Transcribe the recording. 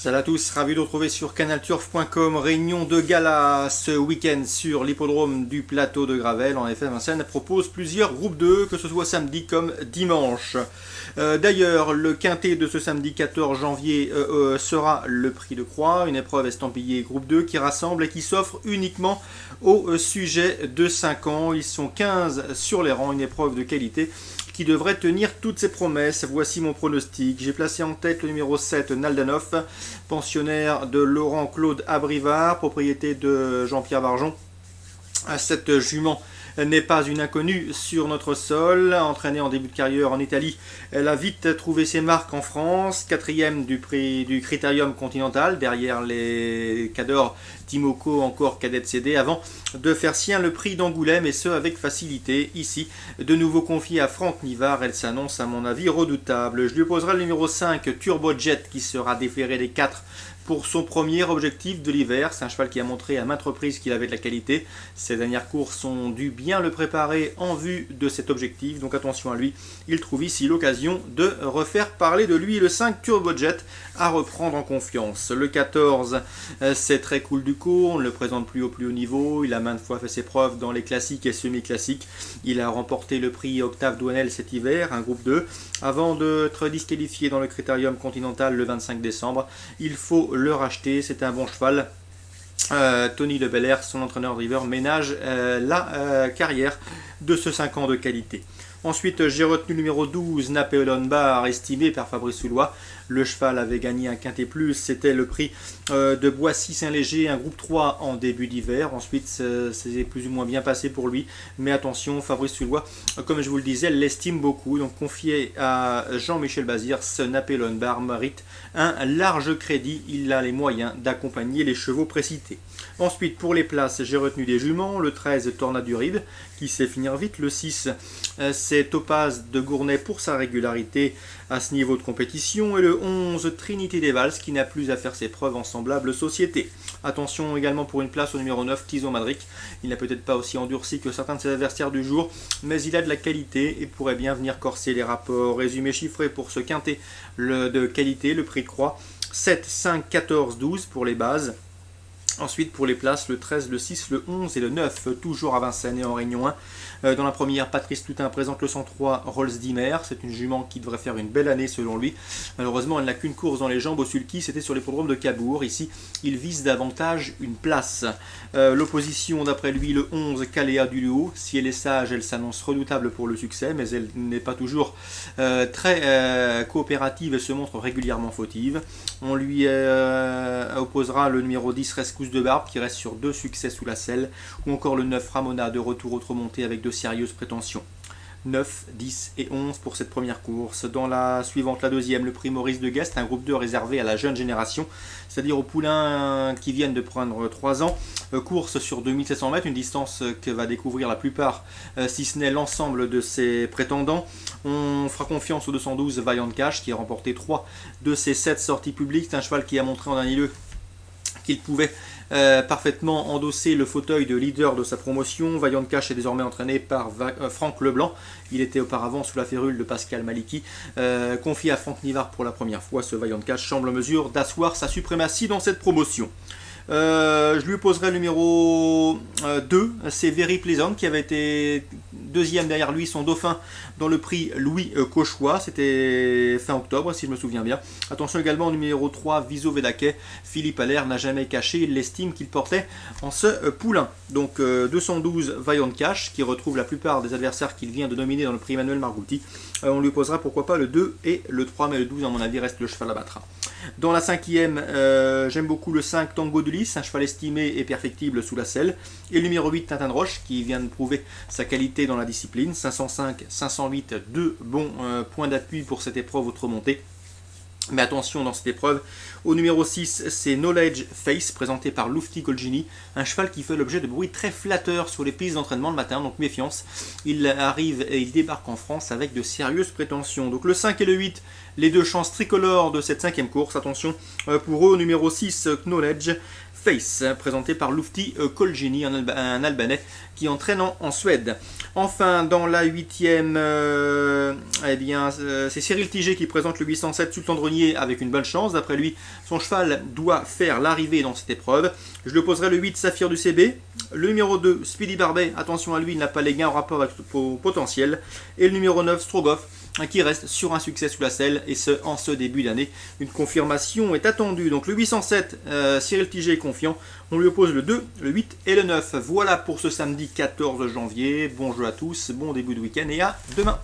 Salut à tous, ravi de retrouver sur canalturf.com. Réunion de gala ce week-end sur l'hippodrome du plateau de Gravel. En effet, Vincennes propose plusieurs groupes 2, que ce soit samedi comme dimanche. D'ailleurs, le quintet de ce samedi 14 janvier sera le Prix de Croix, une épreuve estampillée groupe 2 qui rassemble et qui s'offre uniquement aux sujets de 5 ans. Ils sont 15 sur les rangs, une épreuve de qualité qui devrait tenir toutes ses promesses. Voici mon pronostic. J'ai placé en tête le numéro 7, Naldanov, pensionnaire de Laurent-Claude Abrivard, propriété de Jean-Pierre Barjon. Cette jument n'est pas une inconnue sur notre sol. Entraînée en début de carrière en Italie, elle a vite trouvé ses marques en France. Quatrième du prix du Critérium Continental, derrière les Cadors Timoco, encore cadette CD, avant de faire sien le prix d'Angoulême, et ce avec facilité. Ici, de nouveau confiée à Franck Nivard, elle s'annonce à mon avis redoutable. Je lui opposerai le numéro 5, Turbo Jet, qui sera déféré des 4 pour son premier objectif de l'hiver. C'est un cheval qui a montré à maintes reprises qu'il avait de la qualité. Ses dernières courses ont dû bien le préparer en vue de cet objectif, donc attention à lui. Il trouve ici l'occasion de refaire parler de lui. Le 5, Turbo Jet, à reprendre en confiance. Le 14, c'est très cool du coup, on ne le présente plus au plus haut niveau. Il a maintes fois fait ses preuves dans les classiques et semi-classiques. Il a remporté le prix Octave Douanel cet hiver, un groupe 2, avant d'être disqualifié dans le Critérium Continental le 25 décembre. Il faut le racheter, c'est un bon cheval. Tony Le Belair, son entraîneur driver, ménage la carrière de ce 5 ans de qualité. Ensuite, j'ai retenu le numéro 12, Napoléon Bar, estimé par Fabrice Soulois. Le cheval avait gagné un quintet plus, c'était le prix de Boissy-Saint-Léger, un groupe 3 en début d'hiver. Ensuite, c'est plus ou moins bien passé pour lui. Mais attention, Fabrice Soulois, comme je vous le disais, l'estime beaucoup. Donc, confié à Jean-Michel Bazir, ce Napoléon Bar mérite un large crédit. Il a les moyens d'accompagner les chevaux précités. Ensuite, pour les places, j'ai retenu des juments. Le 13, Tornade du Rib, qui sait finir vite. Le 6, c'est Topaz de Gournay pour sa régularité à ce niveau de compétition. Et le 11, Trinité des Vals, qui n'a plus à faire ses preuves en semblable société. Attention également pour une place au numéro 9, Tizo Madric. Il n'a peut-être pas aussi endurci que certains de ses adversaires du jour, mais il a de la qualité et pourrait bien venir corser les rapports. Résumé chiffré pour ce quintet de qualité, le Prix de Croix, 7, 5, 14, 12 pour les bases. Ensuite, pour les places, le 13, le 6, le 11 et le 9, toujours à Vincennes et en Réunion 1. Dans la première, Patrice Toutain présente le 103 Rolls Dimmer. C'est une jument qui devrait faire une belle année selon lui. Malheureusement, elle n'a qu'une course dans les jambes au sulky, c'était sur l'hippodrome de Cabourg. Ici, il vise davantage une place. L'opposition, d'après lui, le 11, Caléa du Luo. Si elle est sage, elle s'annonce redoutable pour le succès, mais elle n'est pas toujours très coopérative et se montre régulièrement fautive. On lui opposera le numéro 10, Rescousse de Barbe, qui reste sur 2 succès sous la selle, ou encore le 9, Ramona, de retour autre montée avec de sérieuses prétentions. 9, 10 et 11 pour cette première course. Dans la suivante, la deuxième, le prix Maurice de Guest, un groupe 2 réservé à la jeune génération, c'est-à-dire aux poulains qui viennent de prendre 3 ans. Course sur 2700 mètres, une distance que va découvrir la plupart, si ce n'est l'ensemble de ses prétendants. On fera confiance au 212 Vaillant Cash, qui a remporté 3 de ses 7 sorties publiques. C'est un cheval qui a montré en dernier lieu qu'il pouvait parfaitement endosser le fauteuil de leader de sa promotion. Vaillant Cash est désormais entraîné par Franck Leblanc. Il était auparavant sous la férule de Pascal Maliki. Confié à Franck Nivard pour la première fois, ce Vaillant Cash semble en mesure d'asseoir sa suprématie dans cette promotion. Je lui opposerai le numéro 2, c'est Very Pleasant, qui avait été deuxième derrière lui, son dauphin dans le prix Louis Cauchois. C'était fin octobre, si je me souviens bien. Attention également au numéro 3, Viso Vedake. Philippe Allaire n'a jamais caché l'estime qu'il portait en ce poulain. Donc 212, Vaillant Cash, qui retrouve la plupart des adversaires qu'il vient de nominer dans le prix Emmanuel Margouti. On lui opposera pourquoi pas le 2 et le 3, mais le 12 à mon avis reste le cheval à battre. Dans la cinquième, j'aime beaucoup le 5, Tango de Lys, un cheval estimé et perfectible sous la selle. Et le numéro 8, Tintin de Roche, qui vient de prouver sa qualité dans la discipline. 505, 508, deux bons points d'appui pour cette épreuve autre montée. Mais attention dans cette épreuve, au numéro 6, c'est Knowledge Face, présenté par Lufti Colgini, un cheval qui fait l'objet de bruits très flatteurs sur les pistes d'entraînement le matin, donc méfiance. Il arrive et il débarque en France avec de sérieuses prétentions. Donc le 5 et le 8, les deux chances tricolores de cette cinquième course. Attention pour eux, au numéro 6, Knowledge Face, présenté par Lufti Kolgini, un Albanais qui entraîne en Suède. Enfin, dans la 8e, c'est Cyril Tiget qui présente le 807 Sultan de Rognier avec une bonne chance. D'après lui, son cheval doit faire l'arrivée dans cette épreuve. Je lui opposerai le 8 Saphir du CB. Le numéro 2 Speedy Barbet, attention à lui, il n'a pas les gains en rapport avec le potentiel. Et le numéro 9 Strogoff, qui reste sur un succès sous la selle, et ce, en ce début d'année. Une confirmation est attendue. Donc le 807, Cyril Tiget est confiant. On lui oppose le 2, le 8 et le 9. Voilà pour ce samedi 14 janvier. Bon jeu à tous, bon début de week-end et à demain.